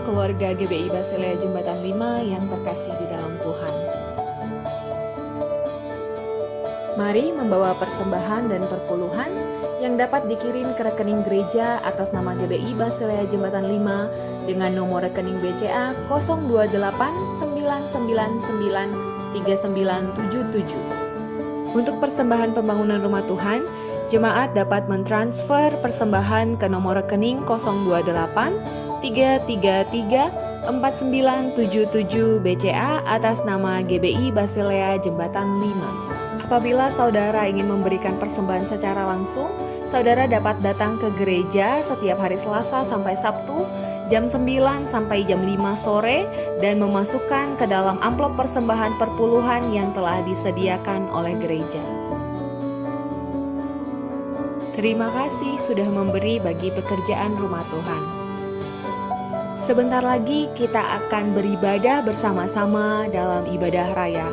keluarga GBI Basilea Jembatan 5 yang terkasih di dalam Tuhan. Mari membawa persembahan dan perpuluhan yang dapat dikirim ke rekening gereja atas nama GBI Basilea Jembatan 5 dengan nomor rekening BCA 028993977. Untuk persembahan pembangunan rumah Tuhan, jemaat dapat mentransfer persembahan ke nomor rekening 028 333 4977 BCA atas nama GBI Basilea Jembatan 5. Apabila saudara ingin memberikan persembahan secara langsung, saudara dapat datang ke gereja setiap hari Selasa sampai Sabtu jam 9 sampai jam 5 sore dan memasukkan ke dalam amplop persembahan perpuluhan yang telah disediakan oleh gereja. Terima kasih sudah memberi bagi pekerjaan rumah Tuhan. Sebentar lagi kita akan beribadah bersama-sama dalam ibadah raya.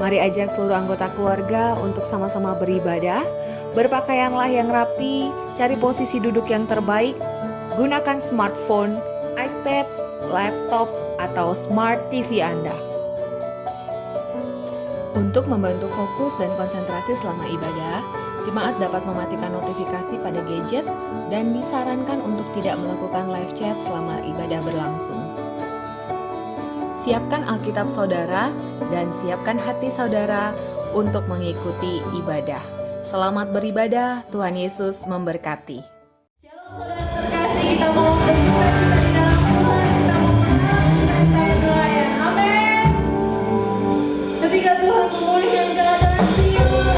Mari ajak seluruh anggota keluarga untuk sama-sama beribadah. Berpakaianlah yang rapi, cari posisi duduk yang terbaik, gunakan smartphone, iPad, laptop, atau smart TV Anda. Untuk membantu fokus dan konsentrasi selama ibadah, jemaat dapat mematikan notifikasi pada gadget dan disarankan untuk tidak melakukan live chat selama ibadah berlangsung. Siapkan Alkitab saudara dan siapkan hati saudara untuk mengikuti ibadah. Selamat beribadah, Tuhan Yesus memberkati. Shalom saudara terkasih, kita mau bersuka cita di dalam Tuhan, kita mau menang dengan cara doayan. Amin. Ketika Tuhan memulihkan keadaan jiwa.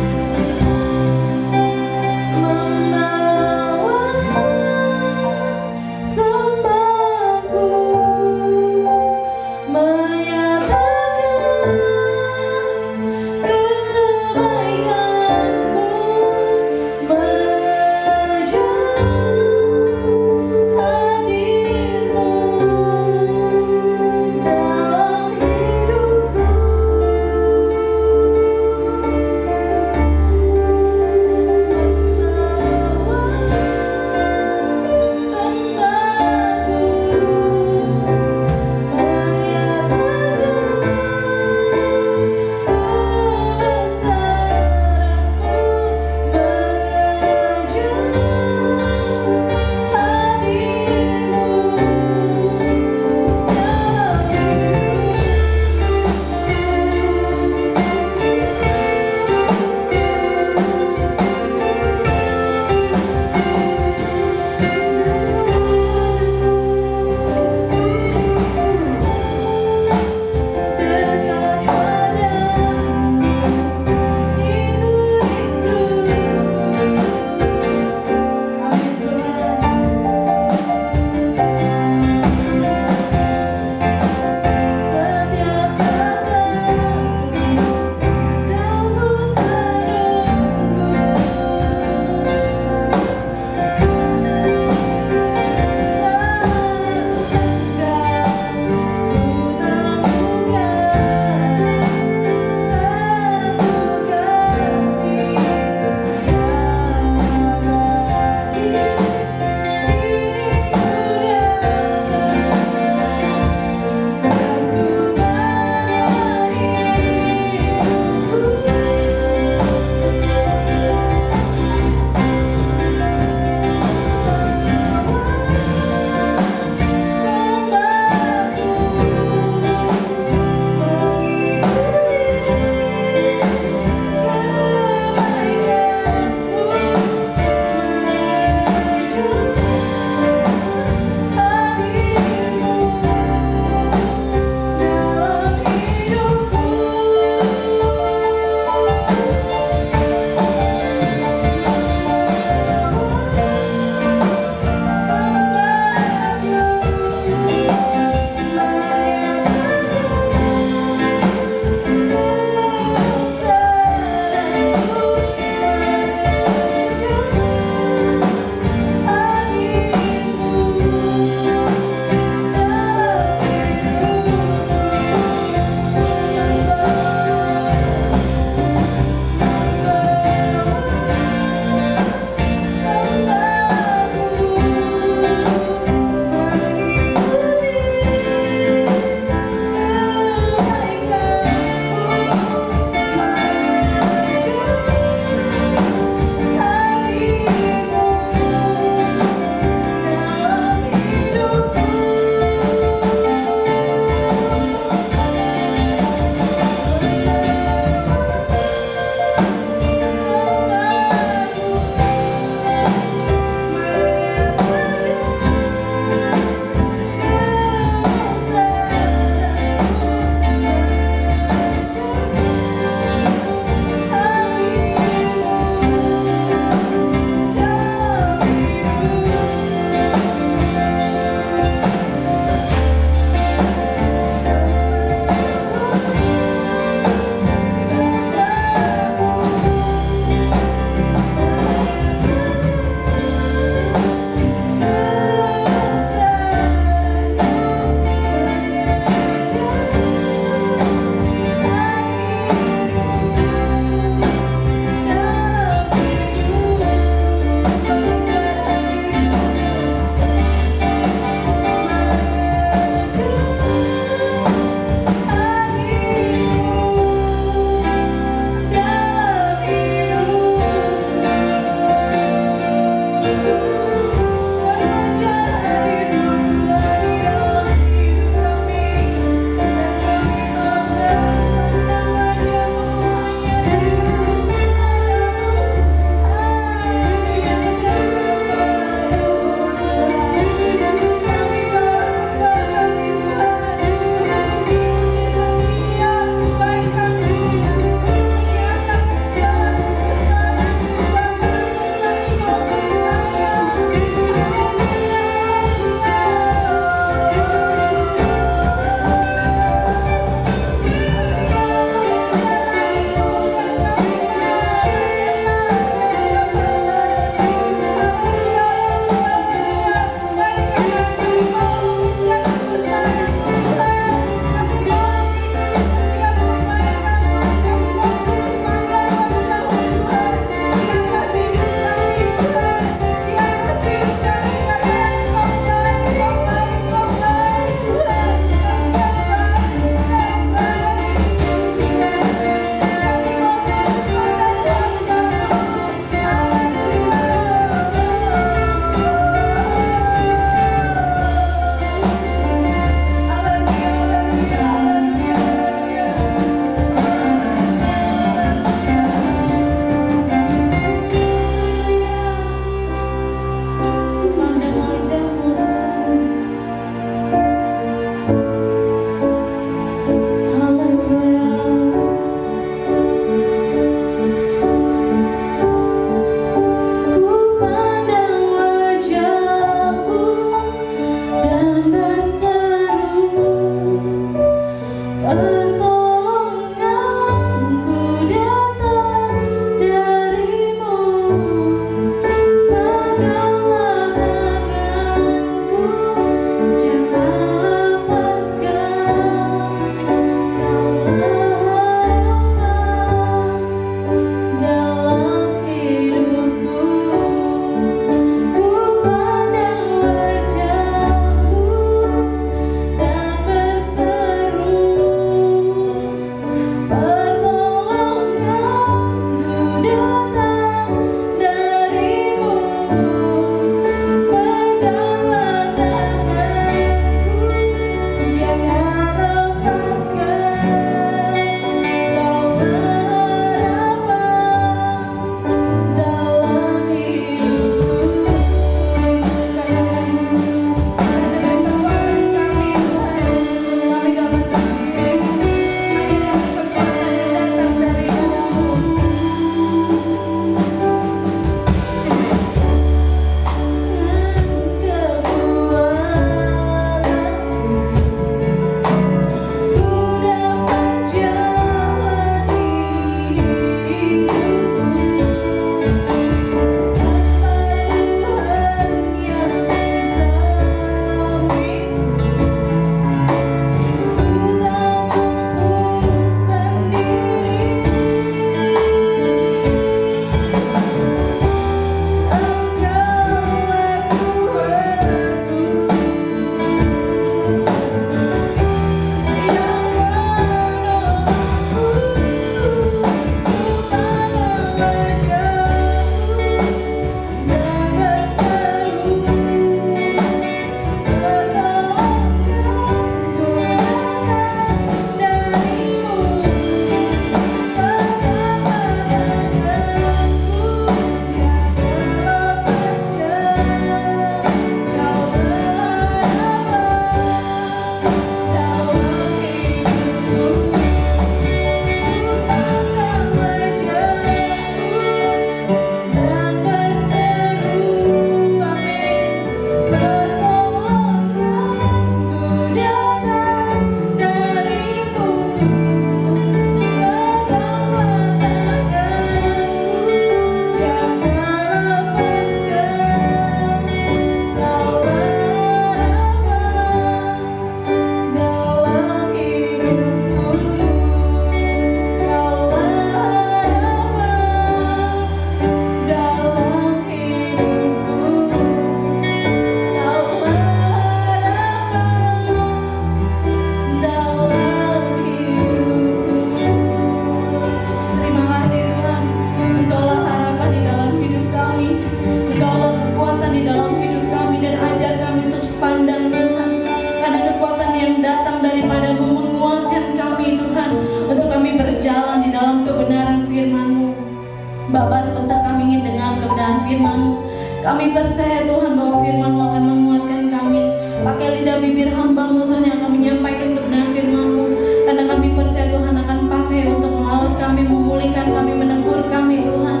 percaya Tuhan bahwa firman-Mu akan menguatkan kami. Pakai lidah bibir hamba-Mu Tuhan yang akan menyampaikan kebenaran firman-Mu. Karena kami percaya Tuhan akan pakai untuk melawat kami, memulihkan kami, menegur kami Tuhan.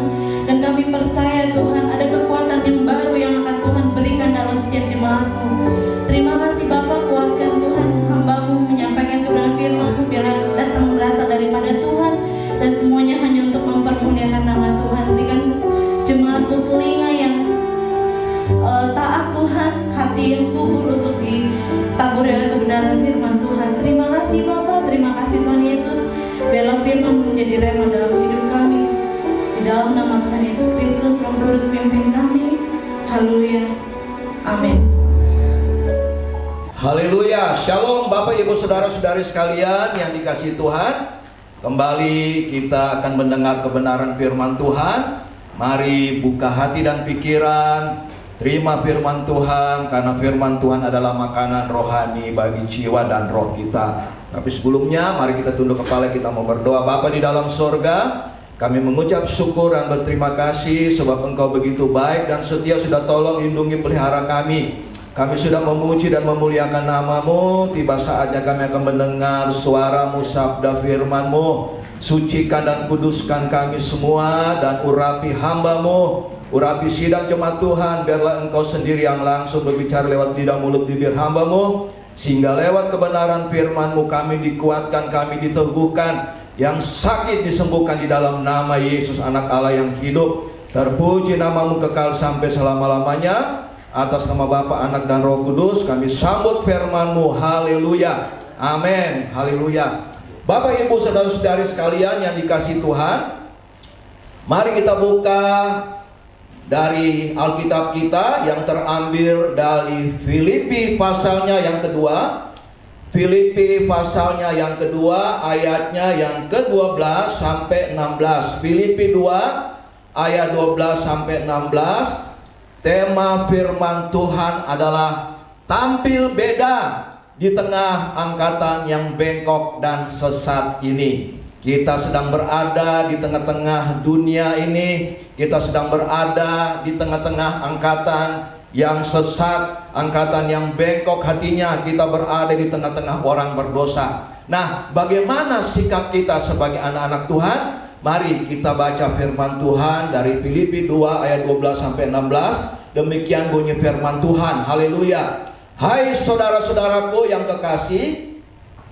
Dan kami percaya Tuhan ada kekuatan yang baru yang akan Tuhan berikan dalam setiap jemaat-Mu. Terima kasih Bapa, kuatkan Tuhan hamba-Mu menyampaikan kebenaran firman-Mu biar datang berasal daripada Tuhan. Dan semuanya hanya untuk mempermuliakan nama Tuhan. Berikan jemaat-Mu telinga yang taat Tuhan, hati yang subur untuk ditaburi oleh kebenaran firman Tuhan. Terima kasih Bapa, terima kasih Tuhan Yesus. Biarlah firman menjadi rema dalam hidup kami. Di dalam nama Tuhan Yesus Kristus, Roh Kudus pimpin kami. Haleluya. Amin. Haleluya. Shalom Bapak Ibu Saudara-saudari sekalian yang dikasihi Tuhan. Kembali kita akan mendengar kebenaran firman Tuhan. Mari buka hati dan pikiran, terima firman Tuhan, karena firman Tuhan adalah makanan rohani bagi jiwa dan roh kita. Tapi sebelumnya mari kita tunduk kepala, kita mau berdoa. Bapa di dalam sorga, kami mengucap syukur dan berterima kasih sebab Engkau begitu baik dan setia, sudah tolong lindungi pelihara kami. Kami sudah memuji dan memuliakan nama-Mu. Tiba saatnya kami akan mendengar suara-Mu, sabda firman-Mu. Sucikan dan kuduskan kami semua, dan urapi hamba-Mu, urapi sidang jemaat Tuhan. Biarlah Engkau sendiri yang langsung berbicara lewat lidah mulut bibir hamba-Mu, sehingga lewat kebenaran firman-Mu kami dikuatkan, kami diteguhkan, yang sakit disembuhkan di dalam nama Yesus Anak Allah yang hidup. Terpuji nama-Mu kekal sampai selama-lamanya. Atas nama Bapa, Anak dan Roh Kudus kami sambut firman-Mu. Haleluya. Amin. Haleluya. Bapak Ibu Saudara-saudari sekalian yang dikasihi Tuhan, mari kita buka dari Alkitab kita yang terambil dari Filipi pasalnya yang kedua. Filipi pasalnya yang kedua, ayatnya yang ke-12 sampai 16. Filipi 2 ayat 12 sampai 16. Tema firman Tuhan adalah tampil beda di tengah angkatan yang bengkok dan sesat ini. Kita sedang berada di tengah-tengah dunia ini. Kita sedang berada di tengah-tengah angkatan yang sesat, angkatan yang bengkok hatinya. Kita berada di tengah-tengah orang berdosa. Nah, bagaimana sikap kita sebagai anak-anak Tuhan? Mari kita baca firman Tuhan dari Filipi 2 ayat 12 sampai 16. Demikian bunyi firman Tuhan. Haleluya. Hai saudara-saudaraku yang kekasih,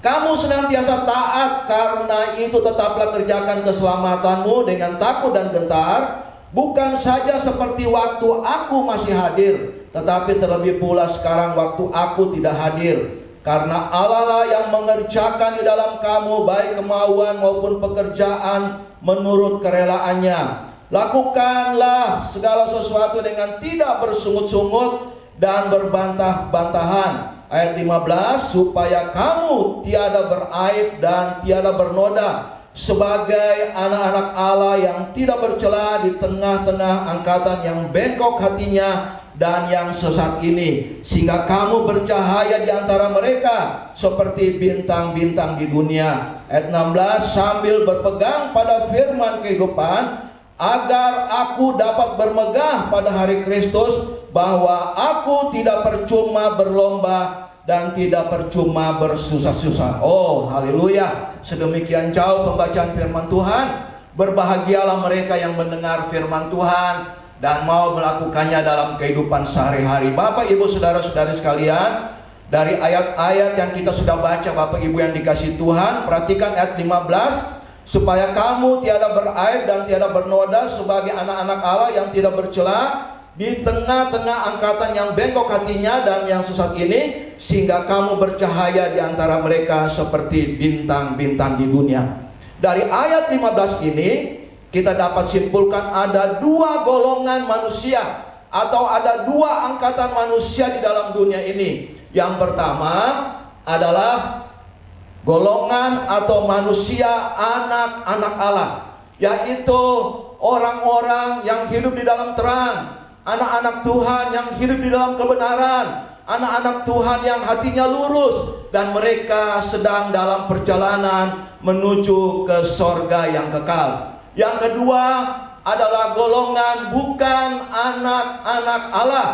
kamu senantiasa taat, karena itu tetaplah kerjakan keselamatanmu dengan takut dan gentar, bukan saja seperti waktu aku masih hadir, tetapi terlebih pula sekarang waktu aku tidak hadir. Karena Allah lah yang mengerjakan di dalam kamu baik kemauan maupun pekerjaan menurut kerelaannya. Lakukanlah segala sesuatu dengan tidak bersungut-sungut dan berbantah-bantahan. Ayat 15, supaya kamu tiada beraib dan tiada bernoda, sebagai anak-anak Allah yang tidak bercela di tengah-tengah angkatan yang bengkok hatinya dan yang sesat ini, sehingga kamu bercahaya di antara mereka seperti bintang-bintang di dunia. Ayat 16, sambil berpegang pada firman kehidupan, agar aku dapat bermegah pada hari Kristus, bahwa aku tidak percuma berlomba dan tidak percuma bersusah-susah. Oh, haleluya. Sedemikian jauh pembacaan firman Tuhan. Berbahagialah mereka yang mendengar firman Tuhan dan mau melakukannya dalam kehidupan sehari-hari. Bapak, Ibu, Saudara-saudari sekalian, dari ayat-ayat yang kita sudah baca, Bapak Ibu yang dikasihi Tuhan, perhatikan ayat 15. Supaya kamu tiada beraib dan tiada bernoda sebagai anak-anak Allah yang tidak bercela di tengah-tengah angkatan yang bengkok hatinya dan yang sesat ini, sehingga kamu bercahaya di antara mereka seperti bintang-bintang di dunia. Dari ayat 15 ini kita dapat simpulkan ada dua golongan manusia, atau ada dua angkatan manusia di dalam dunia ini. Yang pertama adalah golongan atau manusia anak-anak Allah, yaitu orang-orang yang hidup di dalam terang, anak-anak Tuhan yang hidup di dalam kebenaran, anak-anak Tuhan yang hatinya lurus, dan mereka sedang dalam perjalanan menuju ke sorga yang kekal. Yang kedua adalah golongan bukan anak-anak Allah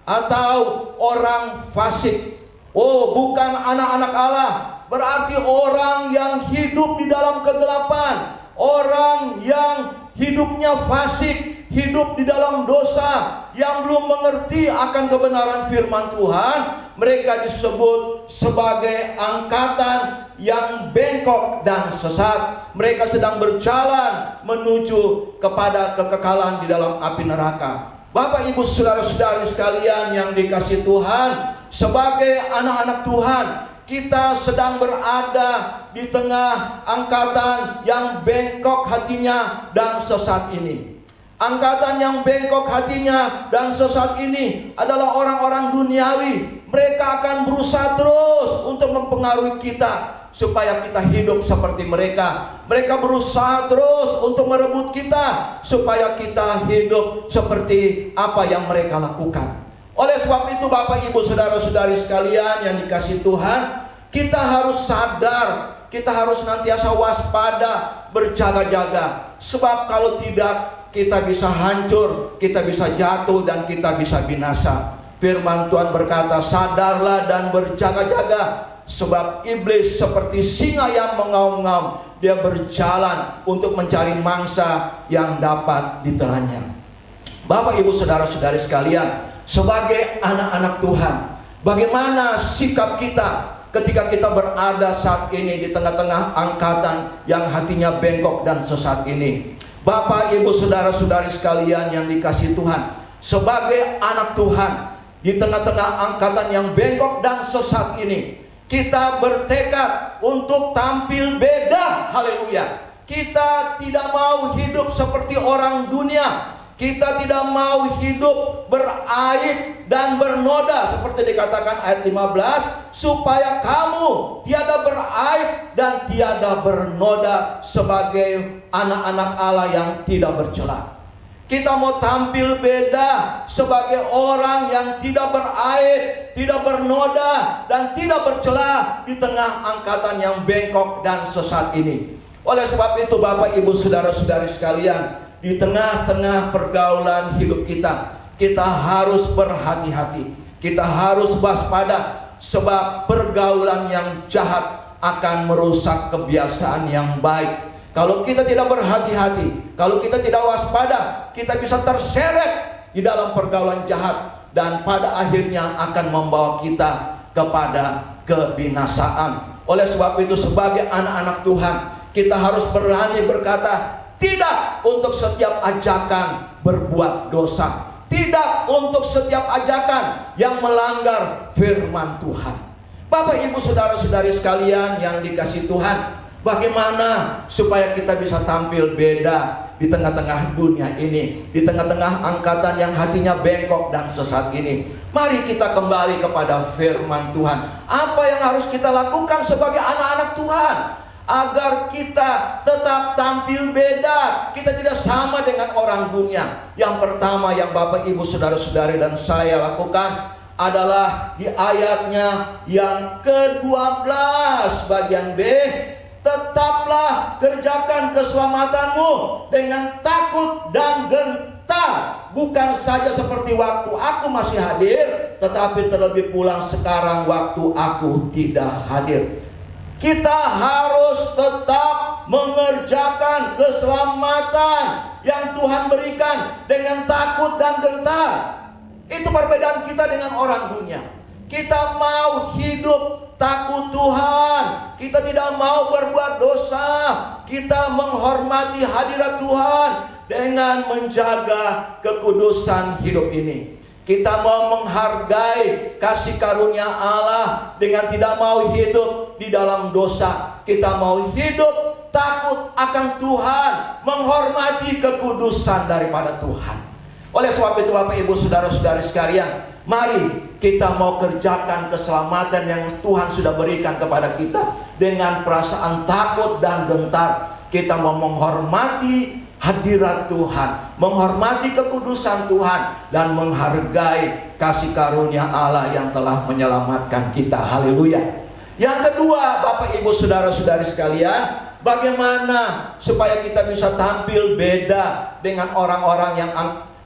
atau orang fasik. Oh, bukan anak-anak Allah berarti orang yang hidup di dalam kegelapan, orang yang hidupnya fasik, hidup di dalam dosa, yang belum mengerti akan kebenaran firman Tuhan. Mereka disebut sebagai angkatan yang bengkok dan sesat. Mereka sedang berjalan menuju kepada kekekalan di dalam api neraka. Bapak, Ibu, saudara-saudari sekalian yang dikasihi Tuhan, sebagai anak-anak Tuhan, kita sedang berada di tengah angkatan yang bengkok hatinya dan sesat ini. Angkatan yang bengkok hatinya dan sesat ini adalah orang-orang duniawi. Mereka akan berusaha terus untuk mempengaruhi kita supaya kita hidup seperti mereka. Mereka berusaha terus untuk merebut kita supaya kita hidup seperti apa yang mereka lakukan. Oleh sebab itu, Bapak, Ibu, saudara-saudari sekalian yang dikasihi Tuhan, kita harus sadar, kita harus nantiasa waspada, berjaga-jaga. Sebab kalau tidak, kita bisa hancur, kita bisa jatuh, dan kita bisa binasa. Firman Tuhan berkata, sadarlah dan berjaga-jaga, sebab iblis seperti singa yang mengaum-ngaum. Dia berjalan untuk mencari mangsa yang dapat ditelannya. Bapak, Ibu, saudara-saudari sekalian, sebagai anak-anak Tuhan, bagaimana sikap kita ketika kita berada saat ini di tengah-tengah angkatan yang hatinya bengkok dan sesat ini? Bapak, Ibu, saudara-saudari sekalian yang dikasihi Tuhan, sebagai anak Tuhan di tengah-tengah angkatan yang bengkok dan sesat ini, kita bertekad untuk tampil beda. Haleluya. Kita tidak mau hidup seperti orang dunia. Kita tidak mau hidup beraib dan bernoda, seperti dikatakan ayat 15, supaya kamu tiada beraib dan tiada bernoda sebagai anak-anak Allah yang tidak bercela. Kita mau tampil beda sebagai orang yang tidak beraib, tidak bernoda, dan tidak bercela di tengah angkatan yang bengkok dan sesat ini. Oleh sebab itu, Bapak, Ibu, saudara-saudari sekalian, di tengah-tengah pergaulan hidup kita, kita harus berhati-hati, kita harus waspada, sebab pergaulan yang jahat akan merusak kebiasaan yang baik. Kalau kita tidak berhati-hati, kalau kita tidak waspada, kita bisa terseret di dalam pergaulan jahat, dan pada akhirnya akan membawa kita kepada kebinasaan. Oleh sebab itu, sebagai anak-anak Tuhan, kita harus berani berkata tidak untuk setiap ajakan berbuat dosa, tidak untuk setiap ajakan yang melanggar firman Tuhan. Bapak, Ibu, saudara-saudari sekalian yang dikasihi Tuhan, bagaimana supaya kita bisa tampil beda di tengah-tengah dunia ini, di tengah-tengah angkatan yang hatinya bengkok dan sesat ini? Mari kita kembali kepada firman Tuhan. Apa yang harus kita lakukan sebagai anak-anak Tuhan agar kita tetap tampil beda, kita tidak sama dengan orang dunia? Yang pertama yang Bapak, Ibu, saudara-saudari dan saya lakukan adalah di ayatnya yang ke-12 bagian B. Tetaplah kerjakan keselamatanmu dengan takut dan gentar, bukan saja seperti waktu aku masih hadir, tetapi terlebih pulang sekarang waktu aku tidak hadir. Kita harus tetap mengerjakan keselamatan yang Tuhan berikan dengan takut dan gentar. Itu perbedaan kita dengan orang dunia. Kita mau hidup takut Tuhan, kita tidak mau berbuat dosa, kita menghormati hadirat Tuhan dengan menjaga kekudusan hidup ini. Kita mau menghargai kasih karunia Allah dengan tidak mau hidup di dalam dosa. Kita mau hidup takut akan Tuhan, menghormati kekudusan daripada Tuhan. Oleh sebab itu, Bapak, Ibu, saudara-saudari sekalian, mari kita mau kerjakan keselamatan yang Tuhan sudah berikan kepada kita dengan perasaan takut dan gentar. Kita mau menghormati hadirat Tuhan, menghormati kekudusan Tuhan, dan menghargai kasih karunia Allah yang telah menyelamatkan kita. Haleluya. Yang kedua, Bapak, Ibu, saudara-saudari sekalian, Bagaimana supaya kita bisa tampil beda dengan orang-orang yang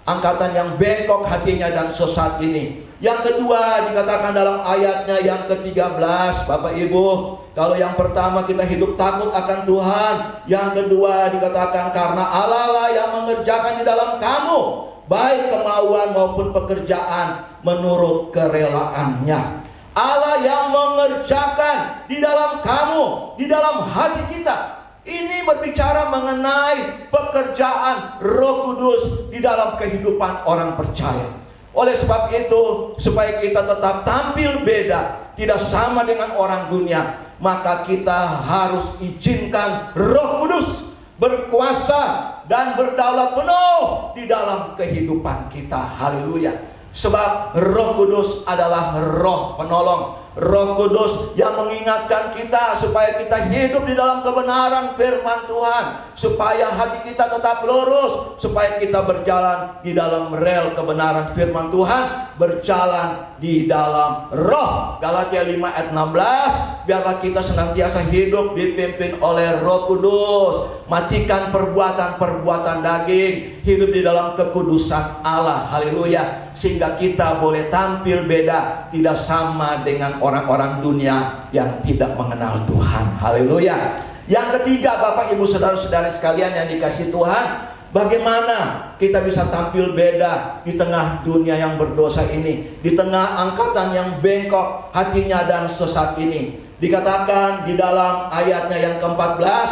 angkatan yang bengkok hatinya dan sesat ini. Yang kedua dikatakan dalam ayatnya yang ke-13, Bapak Ibu. Kalau yang pertama kita hidup takut akan Tuhan. Yang kedua dikatakan karena Allah lah yang mengerjakan di dalam kamu, baik kemauan maupun pekerjaan menurut kerelaannya. Allah yang mengerjakan di dalam kamu, di dalam hati kita. Ini berbicara mengenai pekerjaan Roh Kudus di dalam kehidupan orang percaya. Oleh sebab itu, supaya kita tetap tampil beda, tidak sama dengan orang dunia, maka kita harus izinkan Roh Kudus berkuasa dan berdaulat penuh di dalam kehidupan kita. Haleluya. Sebab Roh Kudus adalah Roh penolong, Roh Kudus yang mengingatkan kita supaya kita hidup di dalam kebenaran firman Tuhan, supaya hati kita tetap lurus, supaya kita berjalan di dalam rel kebenaran firman Tuhan, berjalan di dalam Roh. Galatia 5 ayat 16, biarlah kita senantiasa hidup dipimpin oleh Roh Kudus, matikan perbuatan-perbuatan daging, hidup di dalam kekudusan Allah. Haleluya. Sehingga kita boleh tampil beda, tidak sama dengan orang-orang dunia yang tidak mengenal Tuhan. Haleluya. Yang ketiga, Bapak Ibu Saudara-saudara sekalian yang dikasihi Tuhan, bagaimana kita bisa tampil beda di tengah dunia yang berdosa ini, di tengah angkatan yang bengkok hatinya dan sesat ini. Dikatakan di dalam ayatnya yang ke-14,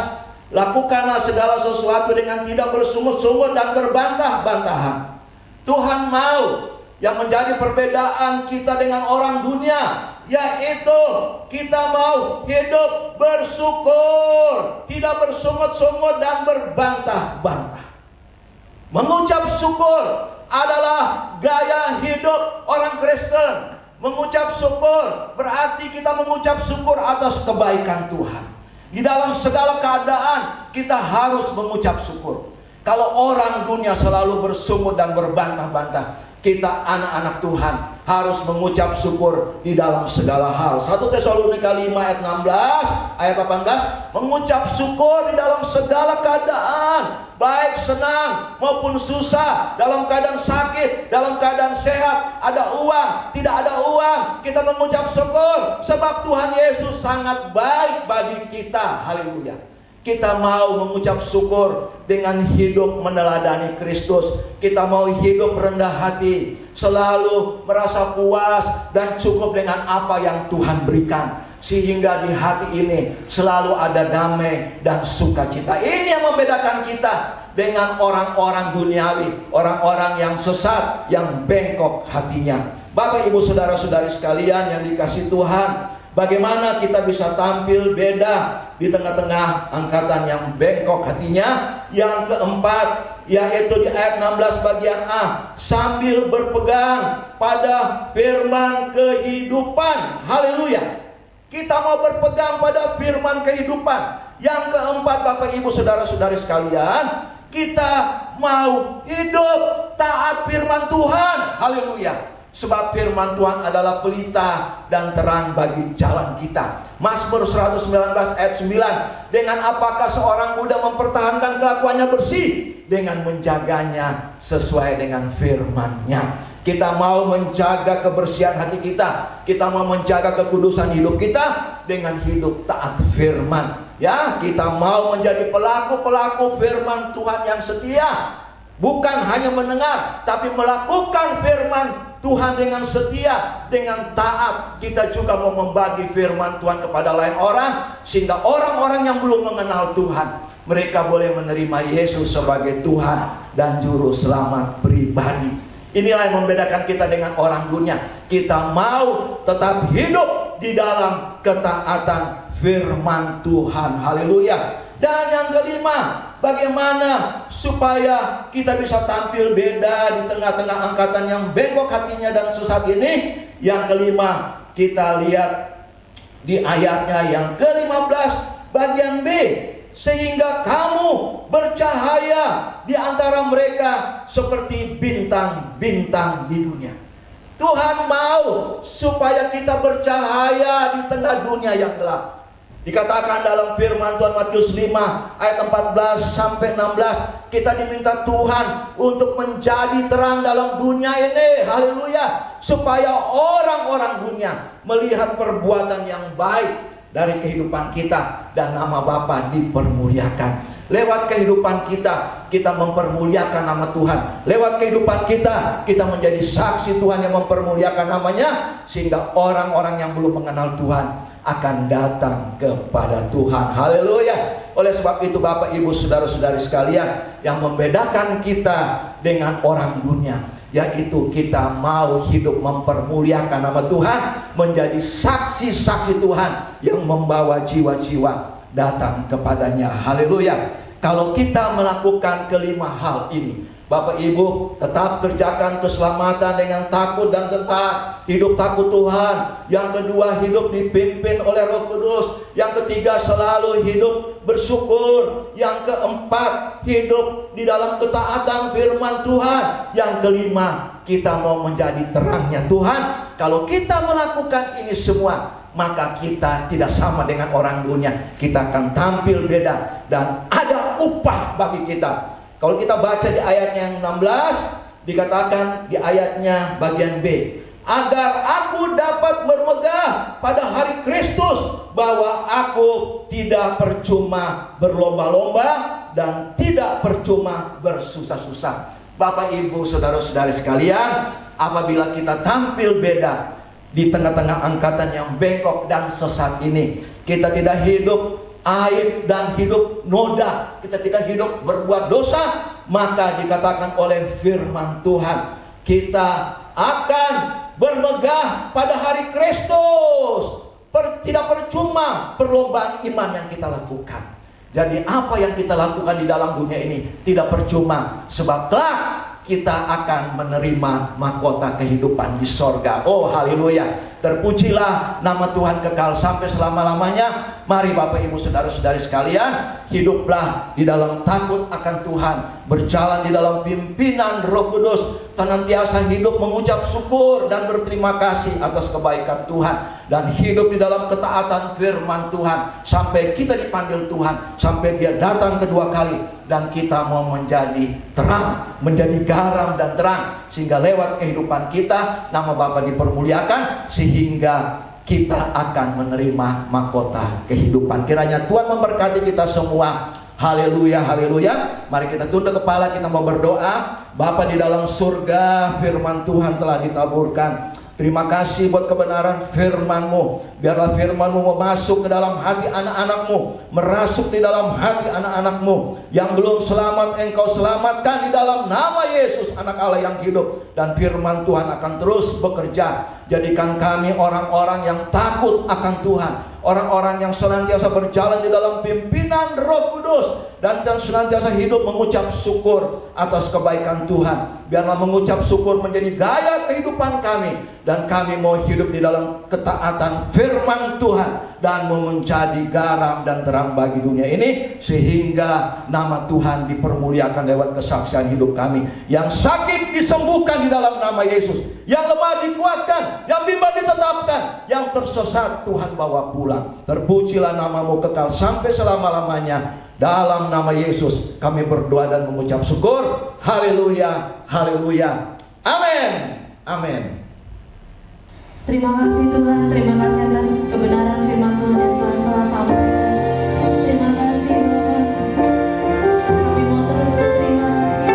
lakukanlah segala sesuatu dengan tidak bersungut-sungut dan berbantah-bantahan. Tuhan mau yang menjadi perbedaan kita dengan orang dunia, yaitu kita mau hidup bersyukur, tidak bersungut-sungut dan berbantah-bantah. Mengucap syukur adalah gaya hidup orang Kristen. Mengucap syukur berarti kita mengucap syukur atas kebaikan Tuhan. Di dalam segala keadaan kita harus mengucap syukur. Kalau orang dunia selalu bersungut dan berbantah-bantah, kita anak-anak Tuhan harus mengucap syukur di dalam segala hal. 1 Tesalonika 5 ayat 16, ayat 18, mengucap syukur di dalam segala keadaan, baik senang maupun susah, dalam keadaan sakit, dalam keadaan sehat, ada uang, tidak ada uang, kita mengucap syukur sebab Tuhan Yesus sangat baik bagi kita. Haleluya. Kita mau mengucap syukur dengan hidup meneladani Kristus. Kita mau hidup rendah hati, selalu merasa puas dan cukup dengan apa yang Tuhan berikan, sehingga di hati ini selalu ada damai dan sukacita. Ini yang membedakan kita dengan orang-orang duniawi, orang-orang yang sesat, yang bengkok hatinya. Bapak Ibu Saudara-saudari sekalian yang dikasihi Tuhan, bagaimana kita bisa tampil beda di tengah-tengah angkatan yang bengkok hatinya? Yang keempat, yaitu di ayat 16 bagian A, sambil berpegang pada firman kehidupan. Haleluya. Kita mau berpegang pada firman kehidupan. Yang keempat, Bapak Ibu Saudara-saudari sekalian, kita mau hidup taat firman Tuhan. Haleluya. Sebab firman Tuhan adalah pelita dan terang bagi jalan kita. Mazmur 119 ayat 9, dengan apakah seorang muda mempertahankan kelakuannya bersih? Dengan menjaganya sesuai dengan firman-Nya. Kita mau menjaga kebersihan hati kita, kita mau menjaga kekudusan hidup kita dengan hidup taat firman. Ya, kita mau menjadi pelaku-pelaku firman Tuhan yang setia. Bukan hanya mendengar, tapi melakukan firman Tuhan dengan setia, dengan taat. Kita juga mau membagi firman Tuhan kepada lain orang, sehingga orang-orang yang belum mengenal Tuhan, mereka boleh menerima Yesus sebagai Tuhan dan Juru Selamat pribadi. Inilah yang membedakan kita dengan orang dunia. Kita mau tetap hidup di dalam ketaatan firman Tuhan. Haleluya. Dan yang kelima, bagaimana supaya kita bisa tampil beda di tengah-tengah angkatan yang bengkok hatinya dan sesat ini? Yang kelima, kita lihat di ayatnya yang ke-15 bagian B, sehingga kamu bercahaya di antara mereka seperti bintang-bintang di dunia. Tuhan mau supaya kita bercahaya di tengah dunia yang gelap. Dikatakan dalam firman Tuhan Matius 5 ayat 14 sampai 16, kita diminta Tuhan untuk menjadi terang dalam dunia ini. Haleluya. Supaya orang-orang dunia melihat perbuatan yang baik dari kehidupan kita dan nama Bapa dipermuliakan. Lewat kehidupan kita, kita mempermuliakan nama Tuhan. Lewat kehidupan kita, kita menjadi saksi Tuhan yang mempermuliakan namanya, sehingga orang-orang yang belum mengenal Tuhan akan datang kepada Tuhan. Haleluya. Oleh sebab itu Bapak Ibu saudara-saudari sekalian, yang membedakan kita dengan orang dunia, yaitu kita mau hidup mempermuliakan nama Tuhan, menjadi saksi-saksi Tuhan yang membawa jiwa-jiwa datang kepadanya. Haleluya. Kalau kita melakukan kelima hal ini, Bapak Ibu, tetap kerjakan keselamatan dengan takut dan gentar. Hidup takut Tuhan. Yang kedua, hidup dipimpin oleh Roh Kudus. Yang ketiga, selalu hidup bersyukur. Yang keempat, hidup di dalam ketaatan firman Tuhan. Yang kelima, kita mau menjadi terangnya Tuhan. Kalau kita melakukan ini semua, maka kita tidak sama dengan orang dunia. Kita akan tampil beda dan ada upah bagi kita. Kalau kita baca di ayatnya yang 16, dikatakan di ayatnya bagian B, agar aku dapat bermegah pada hari Kristus, bahwa aku tidak percuma berlomba-lomba dan tidak percuma bersusah-susah. Bapak Ibu saudara-saudari sekalian, apabila kita tampil beda di tengah-tengah angkatan yang bengkok dan sesat ini, kita tidak hidup aib dan hidup noda, kita tidak hidup berbuat dosa, maka dikatakan oleh firman Tuhan, kita akan bermegah pada hari Kristus. Tidak percuma perlombaan iman yang kita lakukan. Jadi apa yang kita lakukan di dalam dunia ini tidak percuma, sebab kelak kita akan menerima mahkota kehidupan di sorga. Oh haleluya. Terpujilah nama Tuhan kekal sampai selama-lamanya. Mari Bapak Ibu saudara-saudari sekalian, hiduplah di dalam takut akan Tuhan, berjalan di dalam pimpinan Roh Kudus, senantiasa hidup mengucap syukur dan berterima kasih atas kebaikan Tuhan, dan hidup di dalam ketaatan firman Tuhan sampai kita dipanggil Tuhan, sampai Dia datang kedua kali dan kita mau menjadi terang, menjadi garam dan terang, sehingga lewat kehidupan kita nama Bapa dipermuliakan, sehingga kita akan menerima mahkota kehidupan. Kiranya Tuhan memberkati kita semua. Haleluya, haleluya. Mari kita tunduk kepala, kita mau berdoa. Bapa di dalam surga, firman Tuhan telah ditaburkan. Terima kasih buat kebenaran firman-Mu. Biarlah firman-Mu masuk ke dalam hati anak-anak-Mu, merasuk di dalam hati anak-anak-Mu. Yang belum selamat Engkau selamatkan di dalam nama Yesus, Anak Allah yang hidup. Dan firman Tuhan akan terus bekerja. Jadikan kami orang-orang yang takut akan Tuhan, orang-orang yang senantiasa berjalan di dalam pimpinan Roh Kudus, dan senantiasa hidup mengucap syukur atas kebaikan Tuhan. Biarlah mengucap syukur menjadi gaya kehidupan kami, dan kami mau hidup di dalam ketaatan firman Tuhan, dan mau menjadi garam dan terang bagi dunia ini, sehingga nama Tuhan dipermuliakan lewat kesaksian hidup kami. Yang sakit disembuhkan di dalam nama Yesus, yang lemah dikuatkan, yang bimbang ditetapkan, yang tersesat Tuhan bawa pulang. Terpujilah nama-Mu kekal sampai selama-lamanya. Dalam nama Yesus kami berdoa dan mengucap syukur. Haleluya, haleluya, amin, amin. Terima kasih Tuhan, terima kasih atas kebenaran firman Tuhan yang Tuhan telah sampaikan. Terima kasih Tuhan. Kami mau terus berterima kasih.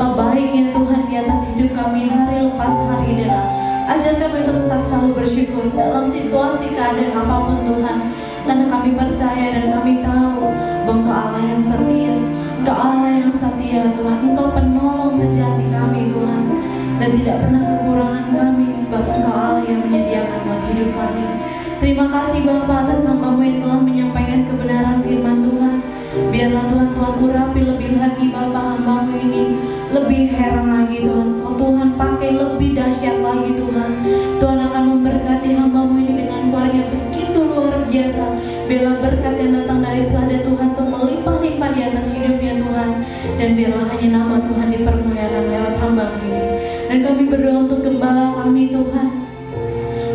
betapa baiknya Tuhan di atas hidup kami hari lepas hari Tuhan. Ajar kami untuk tetap selalu bersyukur dalam situasi keadaan apapun Tuhan. Karena kami percaya dan kami tahu bahwa Engkau Allah yang setia. Engkau Allah yang setia Tuhan. Engkau penolong sejati kami Tuhan. Dan tidak pernah kekurangan kami sebab Engkau Allah yang menyediakan buat hidup kami. Terima kasih Bapa atas hamba-Mu yang telah menyampaikan kebenaran firman Tuhan. Biarlah Tuhan urapi lebih lagi Bapa hamba-Mu ini. Lebih heran lagi Tuhan. Oh Tuhan pakai lebih dahsyat lagi Tuhan. Tuhan akan memberkati hamba-Mu ini dengan keluarga begitu luar biasa. Biarlah berkat yang datang dari pada Tuhan untuk melimpah-limpah di atas hidupnya Tuhan. Dan biarlah hanya nama Tuhan dipermuliakan lewat hamba-Mu ini. Dan kami berdoa untuk gembala kami Tuhan,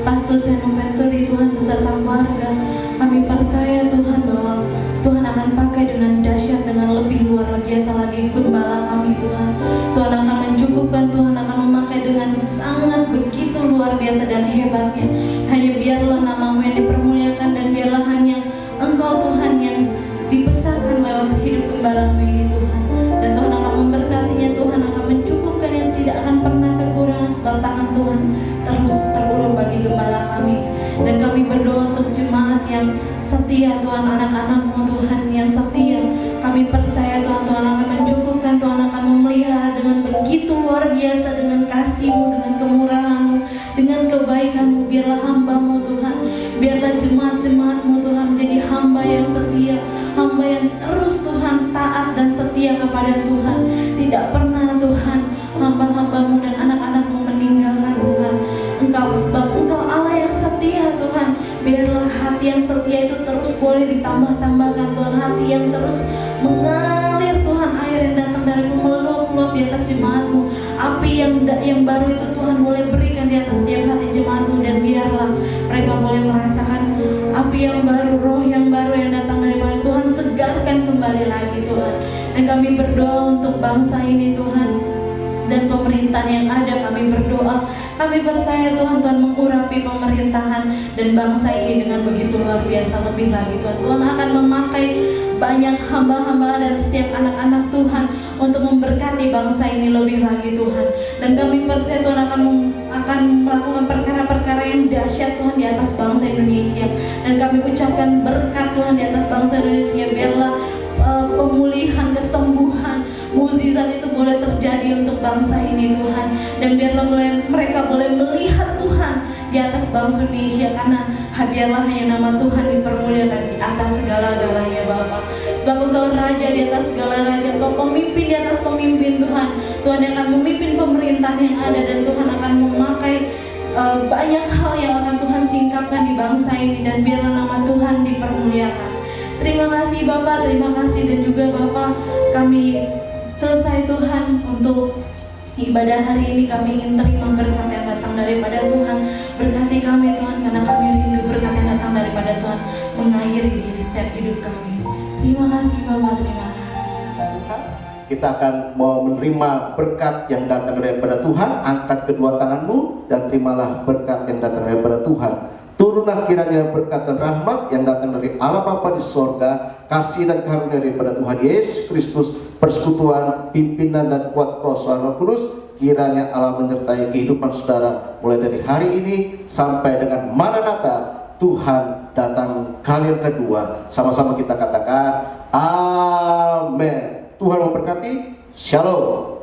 Pastor Senomenturi Tuhan beserta keluarga. Kami percaya Tuhan bahwa Tuhan akan pakai dengan dahsyat, dengan lebih luar biasa lagi gembala kami Tuhan. Tuhan akan mencukupkan, Tuhan akan memakai dengan sangat begitu luar biasa dan hebatnya. Hanya biarlah nama-Mu yang dipermuliakan dan biarlah hanya Engkau Tuhan yang dibesarkan lewat hidup gembala-Mu ini Tuhan. Dan Tuhan akan memberkatinya, Tuhan akan mencukupkan yang tidak akan pernah kekurangan sebab tangan Tuhan terus terulur bagi gembala kami. Dan kami berdoa untuk jemaat yang setia Tuhan, anak-anak-Mu Tuhan yang setia. Kami percaya Tuhan akan mencukupkan, Tuhan akan memelihara dengan begitu luar biasa dengan kasih-Mu, dengan kemurahan-Mu, dengan kebaikan-Mu. Biarlah hamba-Mu Tuhan, biarlah jemaat-jemaat-Mu Tuhan menjadi hamba yang setia, hamba yang terus Tuhan taat dan setia kepada Tuhan. Tidak pernah Tuhan hamba-hamba-Mu dan anak-anak-Mu meninggalkan Tuhan Engkau, sebab Engkau Allah yang setia Tuhan. Biarlah hati yang setia itu terus boleh ditambah-tambahkan Tuhan, hati yang terus mengalir Tuhan, air yang datang dari meluap-luap di atas jemaat-Mu. Api yang baru itu Tuhan boleh berikan di atas setiap hati jemaat-Mu. Dan biarlah mereka boleh merasakan api yang baru, roh yang baru yang datang daripada Tuhan. Segarkan kembali lagi Tuhan. Dan kami berdoa untuk bangsa ini Tuhan dan pemerintahan yang ada. Kami berdoa, kami percaya Tuhan mengurapi pemerintahan dan bangsa ini dengan begitu luar biasa lebih lagi Tuhan. Tuhan akan memakai banyak hamba-hamba dan setiap anak-anak Tuhan untuk memberkati bangsa ini lebih lagi Tuhan. Dan kami percaya Tuhan akan melakukan perkara-perkara yang dahsyat Tuhan di atas bangsa Indonesia. Dan kami ucapkan berkat Tuhan di atas bangsa Indonesia. Biarlah pemulihan, kesembuhan, mukjizat itu boleh terjadi untuk bangsa ini Tuhan. Dan biarlah mereka boleh melihat Tuhan di atas bangsa Indonesia. Karena biarlah hanya nama Tuhan dipermuliakan di atas segala-galanya Bapa. Sebab Engkau Raja di atas segala raja, Engkau pemimpin di atas pemimpin Tuhan. Tuhan yang akan memimpin pemerintahan yang ada. Dan Tuhan akan memakai banyak hal yang akan Tuhan singkapkan di bangsa ini. Dan biarlah nama Tuhan dipermuliakan. Terima kasih Bapak, terima kasih. Dan juga Bapak, kami selesai Tuhan untuk ibadah hari ini. Kami ingin terima berkat yang datang daripada Tuhan. Berkati kami Tuhan, karena kami rindu berkat yang datang daripada Tuhan mengakhiri di setiap hidup kami. Terima kasih Bapak, terima kasih. Kita akan mau menerima berkat yang datang daripada Tuhan. Angkat kedua tanganmu dan terimalah berkat yang datang daripada Tuhan. Turunlah kiranya berkat dan rahmat yang datang dari Allah Bapa di sorga, kasih dan karunia daripada Tuhan Yesus Kristus, persekutuan, pimpinan dan kuat kuasa Roh Kudus, kiranya Allah menyertai kehidupan saudara mulai dari hari ini sampai dengan Maranatha, Tuhan datang kali yang kedua. Sama-sama kita katakan amin. Tuhan memberkati. Shalom.